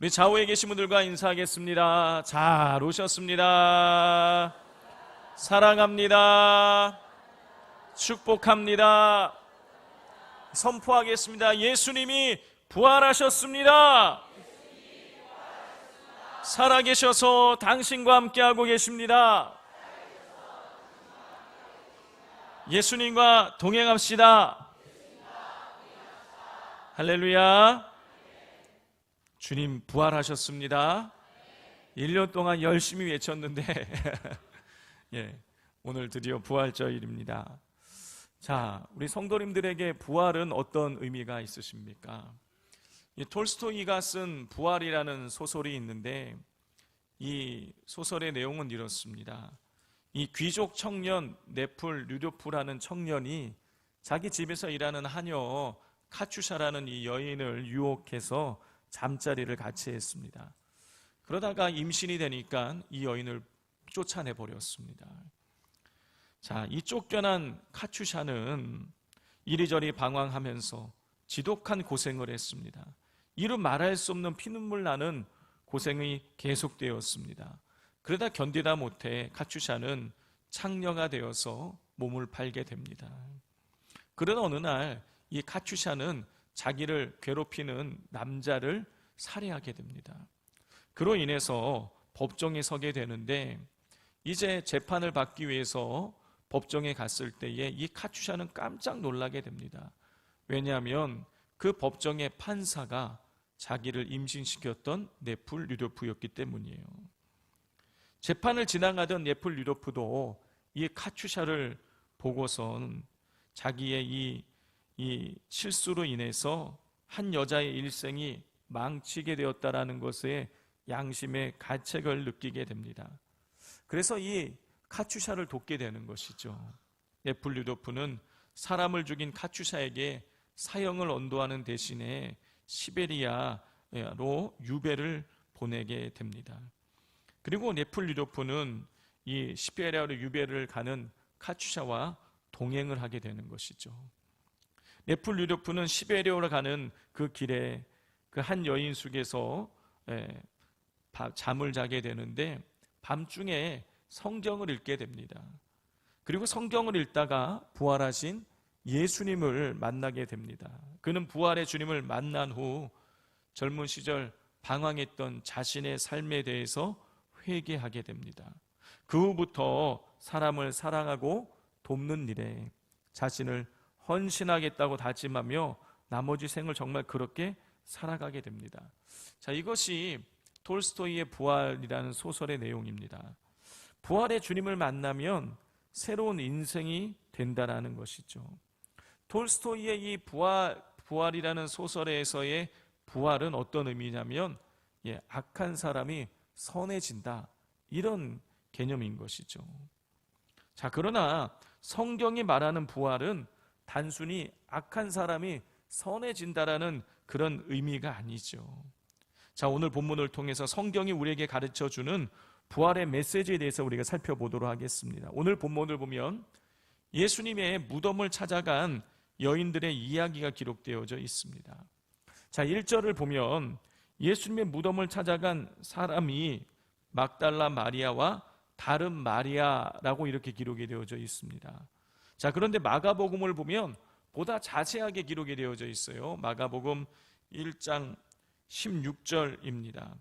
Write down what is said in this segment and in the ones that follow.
우리 좌우에 계신 분들과 인사하겠습니다. 잘 오셨습니다. 사랑합니다. 축복합니다. 선포하겠습니다. 예수님이 부활하셨습니다. 살아계셔서 당신과 함께하고 계십니다. 예수님과 동행합시다. 할렐루야. 주님 부활하셨습니다. 1년 동안 열심히 외쳤는데 예, 오늘 드디어 부활절입니다. 자, 우리 성도님들에게 부활은 어떤 의미가 있으십니까? 톨스토이가 쓴 부활이라는 소설이 있는데 이 소설의 내용은 이렇습니다. 이 귀족 청년 네풀 류도프라는 청년이 자기 집에서 일하는 하녀 카츄샤라는 이 여인을 유혹해서 잠자리를 같이 했습니다. 그러다가 임신이 되니까 이 여인을 쫓아내 버렸습니다. 자, 이 쫓겨난 카츄샤는 이리저리 방황하면서 지독한 고생을 했습니다. 이루 말할 수 없는 피눈물 나는 고생이 계속되었습니다. 그러다 견디다 못해 카츄샤는 창녀가 되어서 몸을 팔게 됩니다. 그러나 어느 날 이 카츄샤는 자기를 괴롭히는 남자를 살해하게 됩니다. 그로 인해서 법정에 서게 되는데 이제 재판을 받기 위해서 법정에 갔을 때에 이 카츄샤는 깜짝 놀라게 됩니다. 왜냐하면 그 법정의 판사가 자기를 임신시켰던 네풀 류도프였기 때문이에요. 재판을 지나가던 네풀 류도프도 이 카츄샤를 보고선 자기의 이 실수로 인해서 한 여자의 일생이 망치게 되었다라는 것에 양심의 가책을 느끼게 됩니다. 그래서 이 카츄샤를 돕게 되는 것이죠. 네풀 류도프는 사람을 죽인 카츄샤에게 사형을 언도하는 대신에 시베리아로 유배를 보내게 됩니다. 그리고 네풀 류도프는 이 시베리아로 유배를 가는 카츄샤와 동행을 하게 되는 것이죠. 네풀 류도프는 시베리아로 가는 그 길에 그 한 여인 숙에서 잠을 자게 되는데 밤중에 성경을 읽게 됩니다. 그리고 성경을 읽다가 부활하신 예수님을 만나게 됩니다. 그는 부활의 주님을 만난 후 젊은 시절 방황했던 자신의 삶에 대해서 회개하게 됩니다. 그 후부터 사람을 사랑하고 돕는 일에 자신을 헌신하겠다고 다짐하며 나머지 생을 정말 그렇게 살아가게 됩니다. 자, 이것이 톨스토이의 부활이라는 소설의 내용입니다. 부활의 주님을 만나면 새로운 인생이 된다라는 것이죠. 톨스토이의 이 부활이라는 소설에서의 부활은 어떤 의미냐면 악한 사람이 선해진다, 이런 개념인 것이죠. 자, 그러나 성경이 말하는 부활은 단순히 악한 사람이 선해진다라는 그런 의미가 아니죠. 자, 오늘 본문을 통해서 성경이 우리에게 가르쳐주는 부활의 메시지에 대해서 우리가 살펴보도록 하겠습니다. 오늘 본문을 보면 예수님의 무덤을 찾아간 여인들의 이야기가 기록되어져 있습니다. 자, 1절을 보면 예수님의 무덤을 찾아간 사람이 막달라 마리아와 다른 마리아라고 이렇게 기록이 되어져 있습니다. 자, 그런데 마가복음을 보면 보다 자세하게 기록이 되어져 있어요. 마가복음 1장 16절입니다.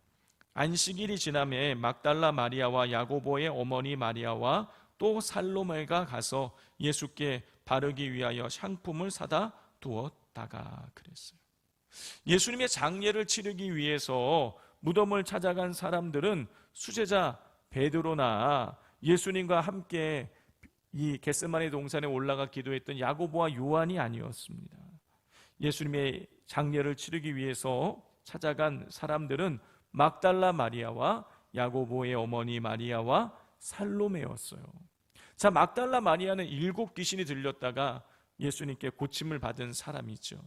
안식일이 지남에 막달라 마리아와 야고보의 어머니 마리아와 또 살로메가 가서 예수께 바르기 위하여 향품을 사다 두었다가 그랬어요. 예수님의 장례를 치르기 위해서 무덤을 찾아간 사람들은 수제자 베드로나 예수님과 함께 이 겟세마네 동산에 올라가 기도했던 야고보와 요한이 아니었습니다. 예수님의 장례를 치르기 위해서 찾아간 사람들은 막달라 마리아와 야고보의 어머니 마리아와 살로메였어요. 자, 막달라 마리아는 7 귀신이 들렸다가 예수님께 고침을 받은 사람이죠.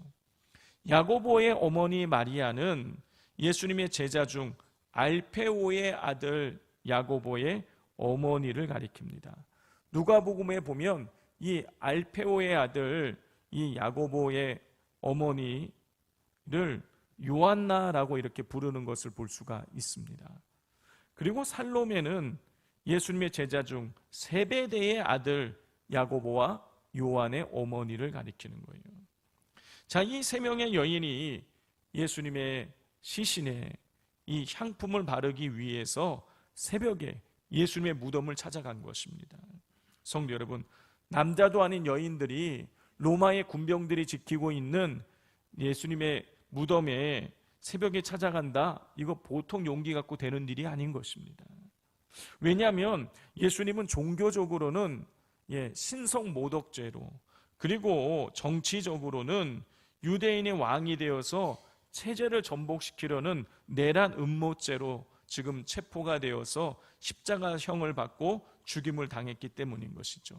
야고보의 어머니 마리아는 예수님의 제자 중 알페오의 아들 야고보의 어머니를 가리킵니다. 누가복음에 보면 이 알페오의 아들 이 야고보의 어머니를 요한나라고 이렇게 부르는 것을 볼 수가 있습니다. 그리고 살로메는 예수님의 제자 중 세베대의 아들 야고보와 요한의 어머니를 가리키는 거예요. 자, 이 세 명의 여인이 예수님의 시신에 이 향품을 바르기 위해서 새벽에 예수님의 무덤을 찾아간 것입니다. 성도 여러분, 남자도 아닌 여인들이 로마의 군병들이 지키고 있는 예수님의 무덤에 새벽에 찾아간다? 이거 보통 용기 갖고 되는 일이 아닌 것입니다. 왜냐하면 예수님은 종교적으로는 신성 모독죄로, 그리고 정치적으로는 유대인의 왕이 되어서 체제를 전복시키려는 내란 음모죄로 지금 체포가 되어서 십자가형을 받고 죽임을 당했기 때문인 것이죠.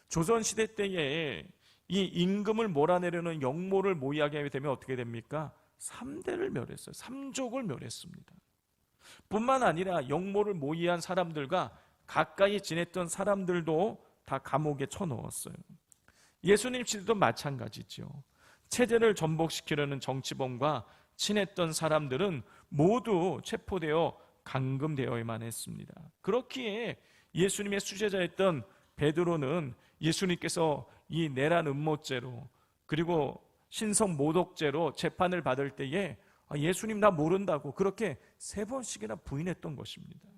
조선시대 때에 이 임금을 몰아내려는 영모를 모의하게 되면 어떻게 됩니까? 3대를 멸했어요. 3족을 멸했습니다. 뿐만 아니라 영모를 모의한 사람들과 가까이 지냈던 사람들도 다 감옥에 쳐넣었어요. 예수님 시대도 마찬가지죠. 체제를 전복시키려는 정치범과 친했던 사람들은 모두 체포되어 감금되어야만 했습니다. 그렇기에 예수님의 수제자였던 베드로는 예수님께서 이 내란 음모죄로, 그리고 신성 모독죄로 재판을 받을 때에 예수님 나 모른다고 그렇게 3번씩이나 부인했던 것입니다.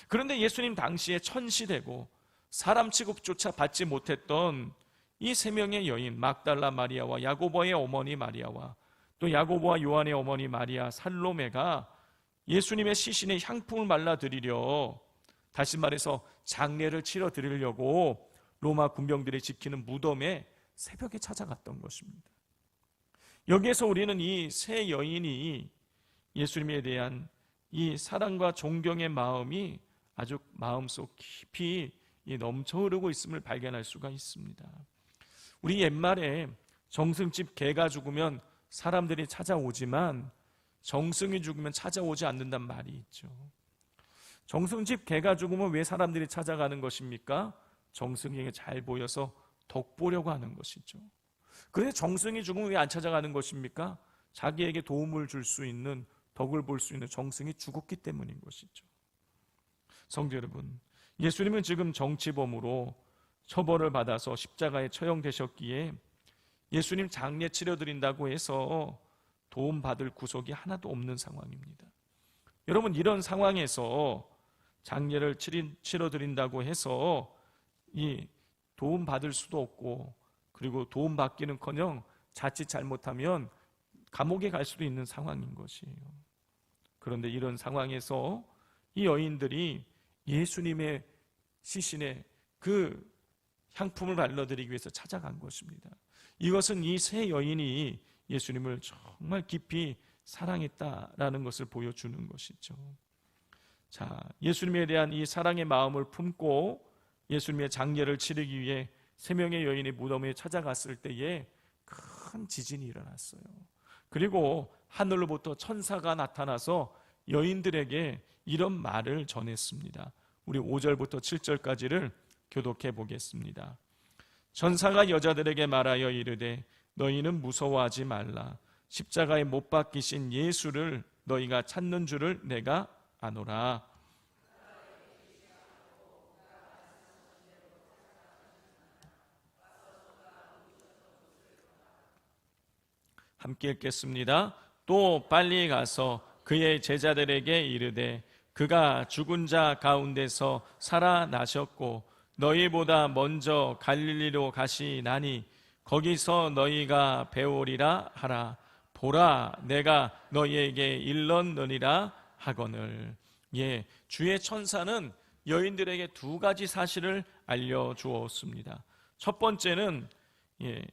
그런데 예수님 당시에 천시되고 사람 취급조차 받지 못했던 이 3명의 여인, 막달라 마리아와 야고보의 어머니 마리아와 또 야고보와 요한의 어머니 마리아 살로메가 예수님의 시신에 향품을 말라드리려, 다시 말해서 장례를 치러 드리려고 로마 군병들이 지키는 무덤에 새벽에 찾아갔던 것입니다. 여기에서 우리는 이 세 여인이 예수님에 대한 이 사랑과 존경의 마음이 아주 마음속 깊이 넘쳐 흐르고 있음을 발견할 수가 있습니다. 우리 옛말에 정승집 개가 죽으면 사람들이 찾아오지만 정승이 죽으면 찾아오지 않는단 말이 있죠. 정승집 개가 죽으면 왜 사람들이 찾아가는 것입니까? 정승에게 잘 보여서 덕 보려고 하는 것이죠. 그런데 정승이 죽으면 왜 안 찾아가는 것입니까? 자기에게 도움을 줄 수 있는, 덕을 볼 수 있는 정승이 죽었기 때문인 것이죠. 성도 여러분, 예수님은 지금 정치범으로 처벌을 받아서 십자가에 처형되셨기에 예수님 장례 치러드린다고 해서 도움받을 구석이 하나도 없는 상황입니다. 여러분, 이런 상황에서 장례를 치러드린다고 해서 이 도움받을 수도 없고, 그리고 도움받기는커녕 자칫 잘못하면 감옥에 갈 수도 있는 상황인 것이에요. 그런데 이런 상황에서 이 여인들이 예수님의 시신에 그 향품을 발라드리기 위해서 찾아간 것입니다. 이것은 이 세 여인이 예수님을 정말 깊이 사랑했다라는 것을 보여주는 것이죠. 자, 예수님에 대한 이 사랑의 마음을 품고 예수님의 장례를 치르기 위해 3명의 여인이 무덤에 찾아갔을 때에 큰 지진이 일어났어요. 그리고 하늘로부터 천사가 나타나서 여인들에게 이런 말을 전했습니다. 우리 5절부터 7절까지를 교독해 보겠습니다. 천사가 여자들에게 말하여 이르되 너희는 무서워하지 말라. 십자가에 못 박히신 예수를 너희가 찾는 줄을 내가 아노라. 함께 읽겠습니다. 또 빨리 가서 그의 제자들에게 이르되 그가 죽은 자 가운데서 살아나셨고 너희보다 먼저 갈릴리로 가시나니 거기서 너희가 배우리라 하라. 보라, 내가 너희에게 일렀느니라 하거늘. 주의 천사는 여인들에게 2가지 사실을 알려주었습니다. 첫 번째는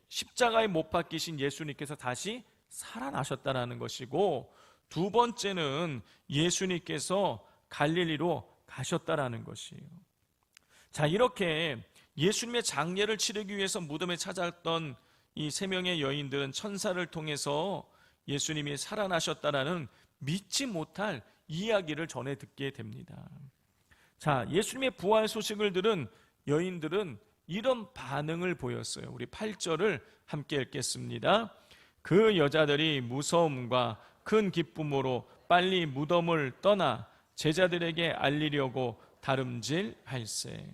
십자가에 못 박히신 예수님께서 다시 살아나셨다는 것이고, 2번째는 예수님께서 갈릴리로 가셨다라는 것이에요. 자, 이렇게 예수님의 장례를 치르기 위해서 무덤에 찾아왔던 이 3명의 여인들은 천사를 통해서 예수님이 살아나셨다라는 믿지 못할 이야기를 전해 듣게 됩니다. 자, 예수님의 부활 소식을 들은 여인들은 이런 반응을 보였어요. 우리 8절을 함께 읽겠습니다. 그 여자들이 무서움과 큰 기쁨으로 빨리 무덤을 떠나 제자들에게 알리려고 다름질할세.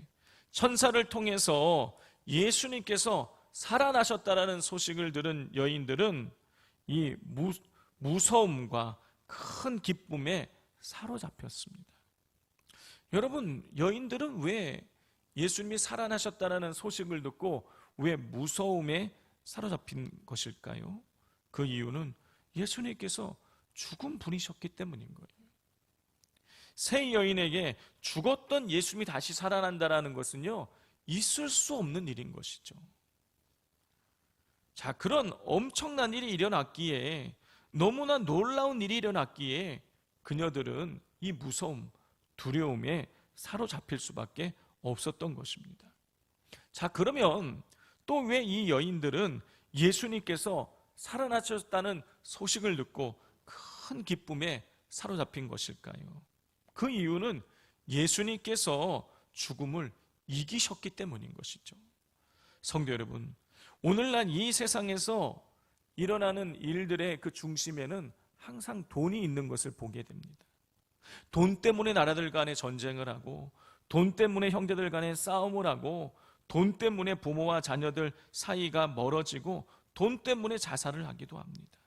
천사를 통해서 예수님께서 살아나셨다라는 소식을 들은 여인들은 이 무서움과 큰 기쁨에 사로잡혔습니다. 여러분, 여인들은 왜 예수님이 살아나셨다라는 소식을 듣고 왜 무서움에 사로잡힌 것일까요? 그 이유는 예수님께서 죽은 분이셨기 때문인 거예요. 세 여인에게 죽었던 예수님이 다시 살아난다라는 것은요, 있을 수 없는 일인 것이죠. 자, 그런 엄청난 일이 일어났기에, 너무나 놀라운 일이 일어났기에 그녀들은 이 무서움, 두려움에 사로잡힐 수밖에 없었던 것입니다. 자, 그러면 또 왜 이 여인들은 예수님께서 살아나셨다는 소식을 듣고 큰 기쁨에 사로잡힌 것일까요? 그 이유는 예수님께서 죽음을 이기셨기 때문인 것이죠. 성도 여러분, 오늘날 이 세상에서 일어나는 일들의 그 중심에는 항상 돈이 있는 것을 보게 됩니다. 돈 때문에 나라들 간에 전쟁을 하고, 돈 때문에 형제들 간에 싸움을 하고, 돈 때문에 부모와 자녀들 사이가 멀어지고, 돈 때문에 자살을 하기도 합니다.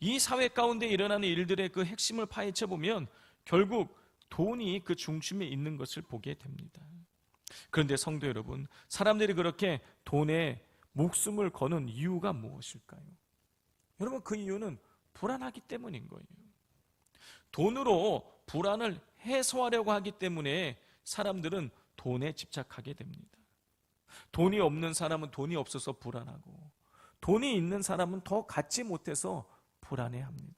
이 사회 가운데 일어나는 일들의 그 핵심을 파헤쳐 보면 결국 돈이 그 중심에 있는 것을 보게 됩니다. 그런데 성도 여러분, 사람들이 그렇게 돈에 목숨을 거는 이유가 무엇일까요? 여러분, 그 이유는 불안하기 때문인 거예요. 돈으로 불안을 해소하려고 하기 때문에 사람들은 돈에 집착하게 됩니다. 돈이 없는 사람은 돈이 없어서 불안하고, 돈이 있는 사람은 더 갖지 못해서 불안해합니다.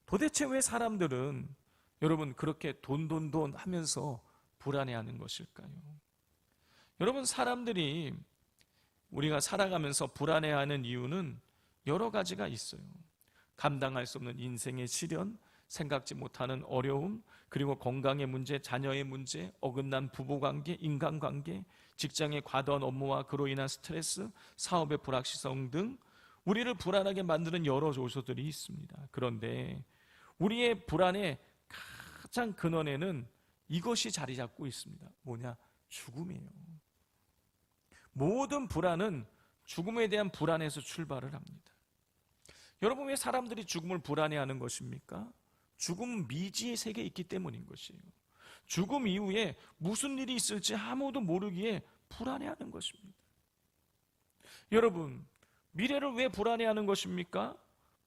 도대체 왜 사람들은 여러분 그렇게 돈 하면서 불안해하는 것일까요? 여러분, 사람들이 우리가 살아가면서 불안해하는 이유는 여러 가지가 있어요. 감당할 수 없는 인생의 시련, 생각지 못하는 어려움, 그리고 건강의 문제, 자녀의 문제, 어긋난 부부관계, 인간관계, 직장의 과도한 업무와 그로 인한 스트레스, 사업의 불확실성 등 우리를 불안하게 만드는 여러 요소들이 있습니다. 그런데 우리의 불안의 가장 근원에는 이것이 자리 잡고 있습니다. 뭐냐? 죽음이에요. 모든 불안은 죽음에 대한 불안에서 출발을 합니다. 여러분, 왜 사람들이 죽음을 불안해하는 것입니까? 죽음은 미지의 세계에 있기 때문인 것이에요. 죽음 이후에 무슨 일이 있을지 아무도 모르기에 불안해하는 것입니다. 여러분, 미래를 왜 불안해하는 것입니까?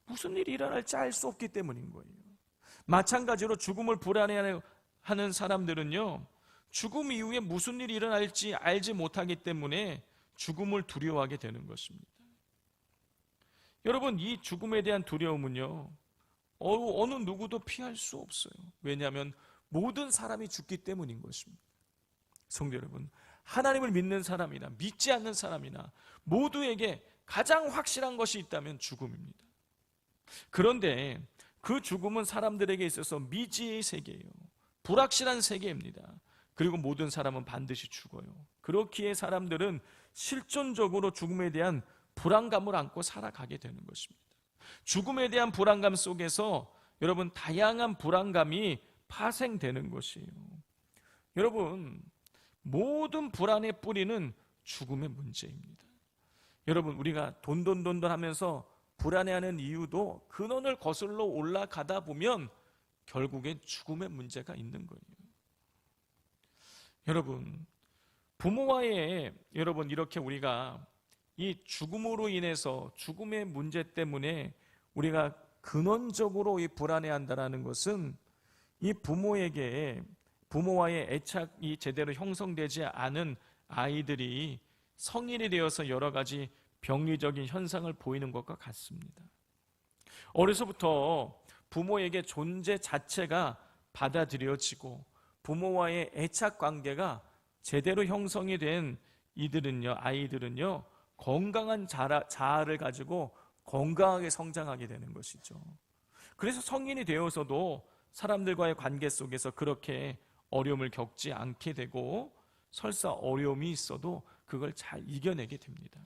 무슨 일이 일어날지 알 수 없기 때문인 거예요. 마찬가지로 죽음을 불안해하는 사람들은요, 죽음 이후에 무슨 일이 일어날지 알지 못하기 때문에 죽음을 두려워하게 되는 것입니다. 여러분, 이 죽음에 대한 두려움은요, 어느 누구도 피할 수 없어요. 왜냐하면 모든 사람이 죽기 때문인 것입니다. 성도 여러분, 하나님을 믿는 사람이나 믿지 않는 사람이나 모두에게 가장 확실한 것이 있다면 죽음입니다. 그런데 그 죽음은 사람들에게 있어서 미지의 세계예요. 불확실한 세계입니다. 그리고 모든 사람은 반드시 죽어요. 그렇기에 사람들은 실존적으로 죽음에 대한 불안감을 안고 살아가게 되는 것입니다. 죽음에 대한 불안감 속에서 여러분 다양한 불안감이 파생되는 것이에요. 여러분, 모든 불안의 뿌리는 죽음의 문제입니다. 여러분, 우리가 돈 하면서 불안해하는 이유도 근원을 거슬러 올라가다 보면 결국엔 죽음의 문제가 있는 거예요. 여러분, 부모와의 이렇게 우리가 이 죽음으로 인해서 죽음의 문제 때문에 우리가 근원적으로 이 불안해한다라는 것은 이 부모와의 애착이 제대로 형성되지 않은 아이들이 성인이 되어서 여러 가지 병리적인 현상을 보이는 것과 같습니다. 어려서부터 부모에게 존재 자체가 받아들여지고 부모와의 애착 관계가 제대로 형성이 된 아이들은요, 건강한 자아를 가지고 건강하게 성장하게 되는 것이죠. 그래서 성인이 되어서도 사람들과의 관계 속에서 그렇게 어려움을 겪지 않게 되고 설사 어려움이 있어도 그걸 잘 이겨내게 됩니다.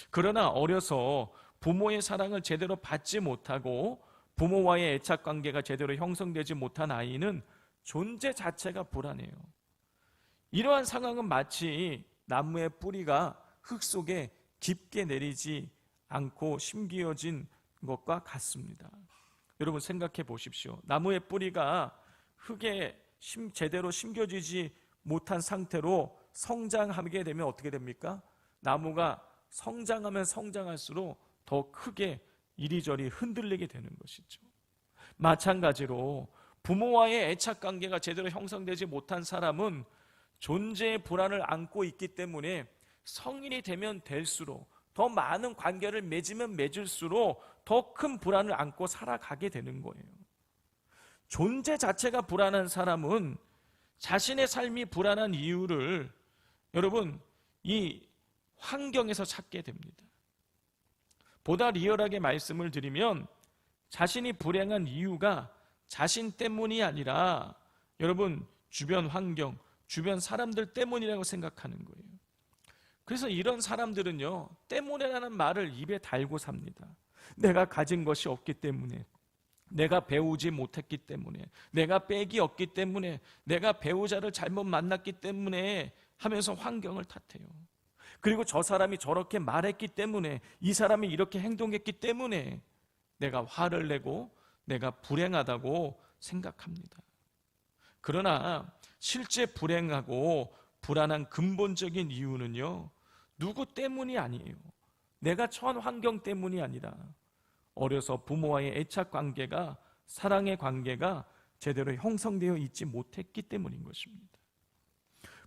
그러나 어려서 부모의 사랑을 제대로 받지 못하고 부모와의 애착 관계가 제대로 형성되지 못한 아이는 존재 자체가 불안해요. 이러한 상황은 마치 나무의 뿌리가 흙 속에 깊게 내리지 않고 심기어진 것과 같습니다. 여러분 생각해 보십시오. 나무의 뿌리가 흙에 제대로 심겨지지 못한 상태로 성장하게 되면 어떻게 됩니까? 나무가 성장하면 성장할수록 더 크게 이리저리 흔들리게 되는 것이죠. 마찬가지로 부모와의 애착 관계가 제대로 형성되지 못한 사람은 존재의 불안을 안고 있기 때문에 성인이 되면 될수록 더 많은 관계를 맺으면 맺을수록 더 큰 불안을 안고 살아가게 되는 거예요. 존재 자체가 불안한 사람은 자신의 삶이 불안한 이유를 여러분 이 환경에서 찾게 됩니다. 보다 리얼하게 말씀을 드리면 자신이 불행한 이유가 자신 때문이 아니라 여러분 주변 환경, 주변 사람들 때문이라고 생각하는 거예요. 그래서 이런 사람들은요, 때문에라는 말을 입에 달고 삽니다. 내가 가진 것이 없기 때문에, 내가 배우지 못했기 때문에, 내가 빽이 없기 때문에, 내가 배우자를 잘못 만났기 때문에 하면서 환경을 탓해요. 그리고 저 사람이 저렇게 말했기 때문에, 이 사람이 이렇게 행동했기 때문에 내가 화를 내고 내가 불행하다고 생각합니다. 그러나 실제 불행하고 불안한 근본적인 이유는요, 누구 때문이 아니에요. 내가 처한 환경 때문이 아니라 어려서 부모와의 애착 관계가, 사랑의 관계가 제대로 형성되어 있지 못했기 때문인 것입니다.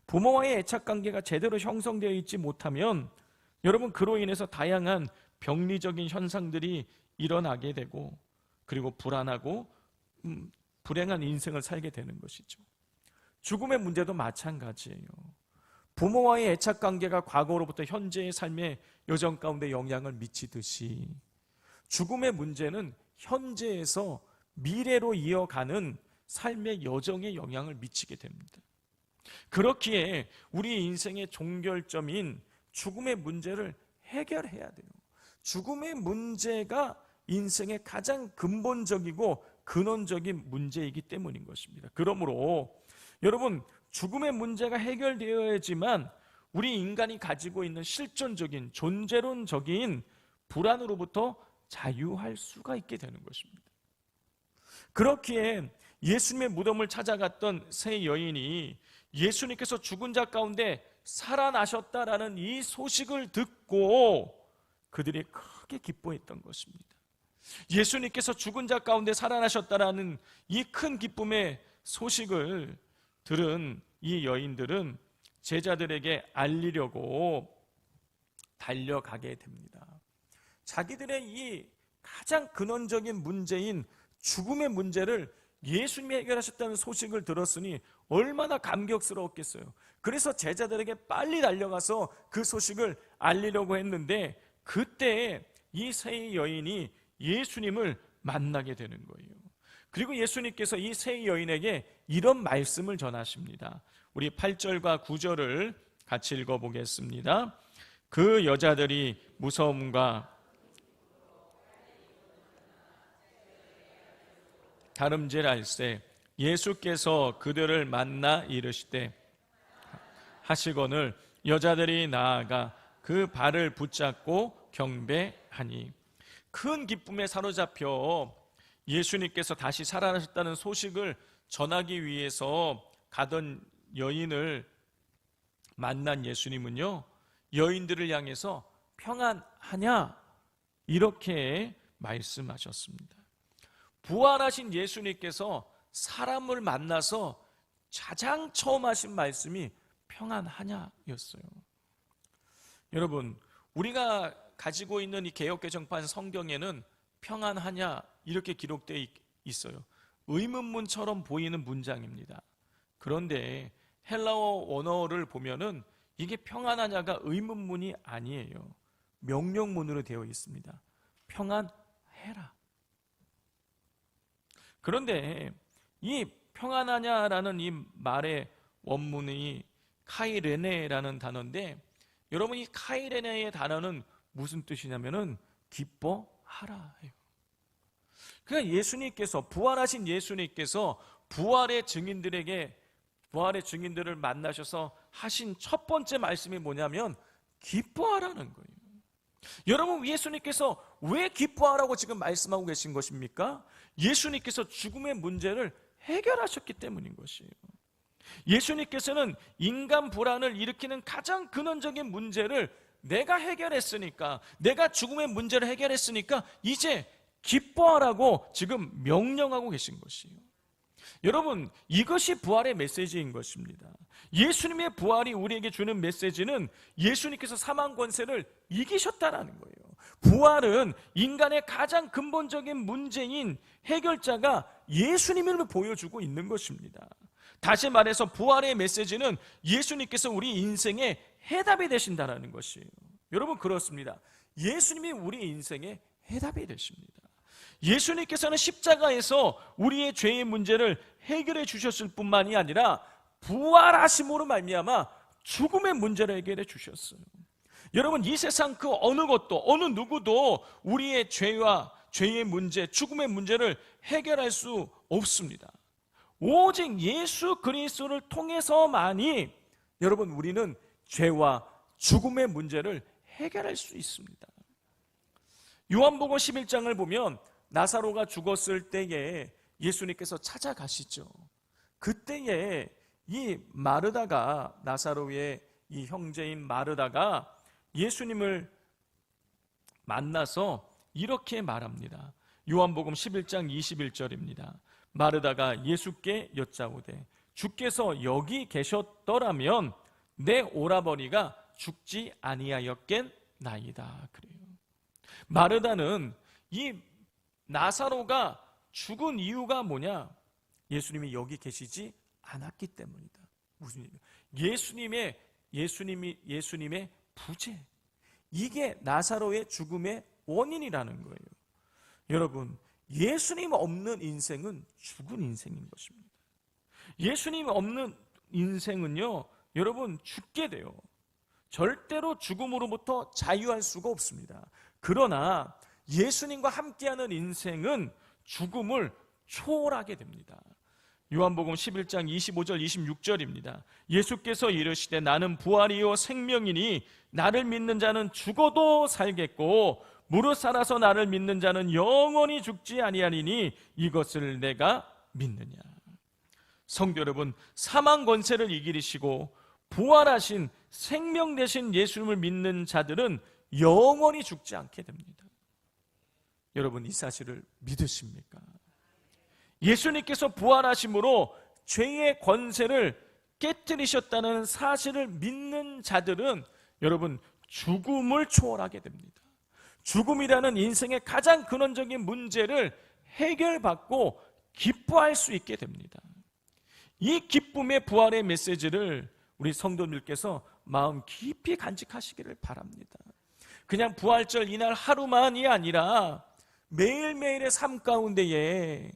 부모와의 애착 관계가 제대로 형성되어 있지 못하면 여러분 그로 인해서 다양한 병리적인 현상들이 일어나게 되고, 그리고 불안하고 불행한 인생을 살게 되는 것이죠. 죽음의 문제도 마찬가지예요. 부모와의 애착 관계가 과거로부터 현재의 삶의 여정 가운데 영향을 미치듯이 죽음의 문제는 현재에서 미래로 이어가는 삶의 여정에 영향을 미치게 됩니다. 그렇기에 우리 인생의 종결점인 죽음의 문제를 해결해야 돼요. 죽음의 문제가 인생의 가장 근본적이고 근원적인 문제이기 때문인 것입니다. 그러므로 여러분, 죽음의 문제가 해결되어야지만 우리 인간이 가지고 있는 실존적인 존재론적인 불안으로부터 자유할 수가 있게 되는 것입니다. 그렇기에 예수님의 무덤을 찾아갔던 세 여인이 예수님께서 죽은 자 가운데 살아나셨다라는 이 소식을 듣고 그들이 크게 기뻐했던 것입니다. 예수님께서 죽은 자 가운데 살아나셨다라는 이 큰 기쁨의 소식을 들은 이 여인들은 제자들에게 알리려고 달려가게 됩니다. 자기들의 이 가장 근원적인 문제인 죽음의 문제를 예수님이 해결하셨다는 소식을 들었으니 얼마나 감격스러웠겠어요. 그래서 제자들에게 빨리 달려가서 그 소식을 알리려고 했는데 그때 이 세 여인이 예수님을 만나게 되는 거예요. 그리고 예수님께서 이 세 여인에게 이런 말씀을 전하십니다. 우리 8절과 9절을 같이 읽어보겠습니다. 그 여자들이 무서움과 다름질할새 예수께서 그들을 만나 이르시되 하시거늘 여자들이 나아가 그 발을 붙잡고 경배하니. 큰 기쁨에 사로잡혀 예수님께서 다시 살아나셨다는 소식을 전하기 위해서 가던 여인을 만난 예수님은요, 여인들을 향해서 평안하냐 이렇게 말씀하셨습니다. 부활하신 예수님께서 사람을 만나서 가장 처음 하신 말씀이 평안하냐였어요. 여러분, 우리가 가지고 있는 이 개역개정판 성경에는 평안하냐 이렇게 기록되어 있어요. 의문문처럼 보이는 문장입니다. 그런데 헬라어 원어를 보면은 이게 평안하냐가 의문문이 아니에요. 명령문으로 되어 있습니다. 평안해라. 그런데 이 평안하냐라는 이 말의 원문이 카이레네라는 단어인데, 여러분 이 카이레네의 단어는 무슨 뜻이냐면은 기뻐하라 해요. 그러니까 예수님께서, 부활하신 예수님께서 부활의 증인들을 만나셔서 하신 첫 번째 말씀이 뭐냐면 기뻐하라는 거예요. 여러분, 예수님께서 왜 기뻐하라고 지금 말씀하고 계신 것입니까? 예수님께서 죽음의 문제를 해결하셨기 때문인 것이에요. 예수님께서는 인간 불안을 일으키는 가장 근원적인 문제를 내가 해결했으니까, 내가 죽음의 문제를 해결했으니까 이제 기뻐하라고 지금 명령하고 계신 것이에요. 여러분, 이것이 부활의 메시지인 것입니다. 예수님의 부활이 우리에게 주는 메시지는 예수님께서 사망 권세를 이기셨다라는 거예요. 부활은 인간의 가장 근본적인 문제인 해결자가 예수님을 보여주고 있는 것입니다. 다시 말해서 부활의 메시지는 예수님께서 우리 인생의 해답이 되신다는 것이에요. 여러분, 그렇습니다. 예수님이 우리 인생의 해답이 되십니다. 예수님께서는 십자가에서 우리의 죄의 문제를 해결해 주셨을 뿐만이 아니라 부활하심으로 말미암아 죽음의 문제를 해결해 주셨어요. 여러분, 이 세상 그 어느 것도, 어느 누구도 우리의 죄와 죄의 문제, 죽음의 문제를 해결할 수 없습니다. 오직 예수 그리스도를 통해서만이 여러분, 우리는 죄와 죽음의 문제를 해결할 수 있습니다. 요한복음 11장을 보면 나사로가 죽었을 때에 예수님께서 찾아가시죠. 그때에 이 마르다가, 나사로의 이 형제인 마르다가 예수님을 만나서 이렇게 말합니다. 요한복음 11장 21절입니다. 마르다가 예수께 여짜오되 주께서 여기 계셨더라면 내 오라버니가 죽지 아니하였겠나이다. 그래요. 마르다는 이 나사로가 죽은 이유가 뭐냐? 예수님이 여기 계시지 않았기 때문이다. 무슨 얘기예요? 예수님의 부재, 이게 나사로의 죽음의 원인이라는 거예요. 여러분, 예수님 없는 인생은 죽은 인생인 것입니다. 예수님 없는 인생은요, 여러분, 죽게 돼요. 절대로 죽음으로부터 자유할 수가 없습니다. 그러나 예수님과 함께하는 인생은 죽음을 초월하게 됩니다. 요한복음 11장 25절 26절입니다. 예수께서 이르시되 나는 부활이요 생명이니 나를 믿는 자는 죽어도 살겠고 무릇 살아서 나를 믿는 자는 영원히 죽지 아니하리니 이것을 내가 믿느냐. 성도 여러분, 사망 권세를 이기시고 부활하신 생명 되신 예수님을 믿는 자들은 영원히 죽지 않게 됩니다. 여러분, 이 사실을 믿으십니까? 예수님께서 부활하심으로 죄의 권세를 깨뜨리셨다는 사실을 믿는 자들은 여러분, 죽음을 초월하게 됩니다. 죽음이라는 인생의 가장 근원적인 문제를 해결받고 기뻐할 수 있게 됩니다. 이 기쁨의 부활의 메시지를 우리 성도님께서 마음 깊이 간직하시기를 바랍니다. 그냥 부활절 이날 하루만이 아니라 매일매일의 삶 가운데에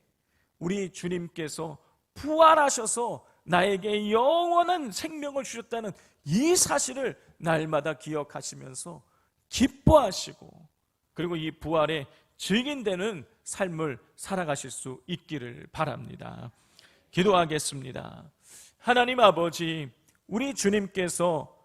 우리 주님께서 부활하셔서 나에게 영원한 생명을 주셨다는 이 사실을 날마다 기억하시면서 기뻐하시고, 그리고 이 부활의 증인되는 삶을 살아가실 수 있기를 바랍니다. 기도하겠습니다. 하나님 아버지, 우리 주님께서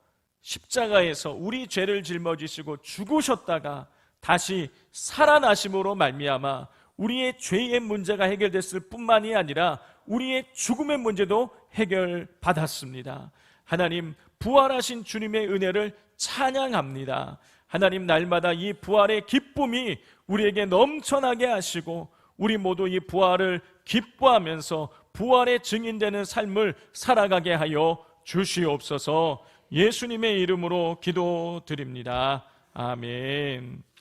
십자가에서 우리 죄를 짊어지시고 죽으셨다가 다시 살아나심으로 말미암아 우리의 죄의 문제가 해결됐을 뿐만이 아니라 우리의 죽음의 문제도 해결받았습니다. 하나님, 부활하신 주님의 은혜를 찬양합니다. 하나님, 날마다 이 부활의 기쁨이 우리에게 넘쳐나게 하시고 우리 모두 이 부활을 기뻐하면서 부활의 증인되는 삶을 살아가게 하여 주시옵소서. 예수님의 이름으로 기도드립니다. 아멘.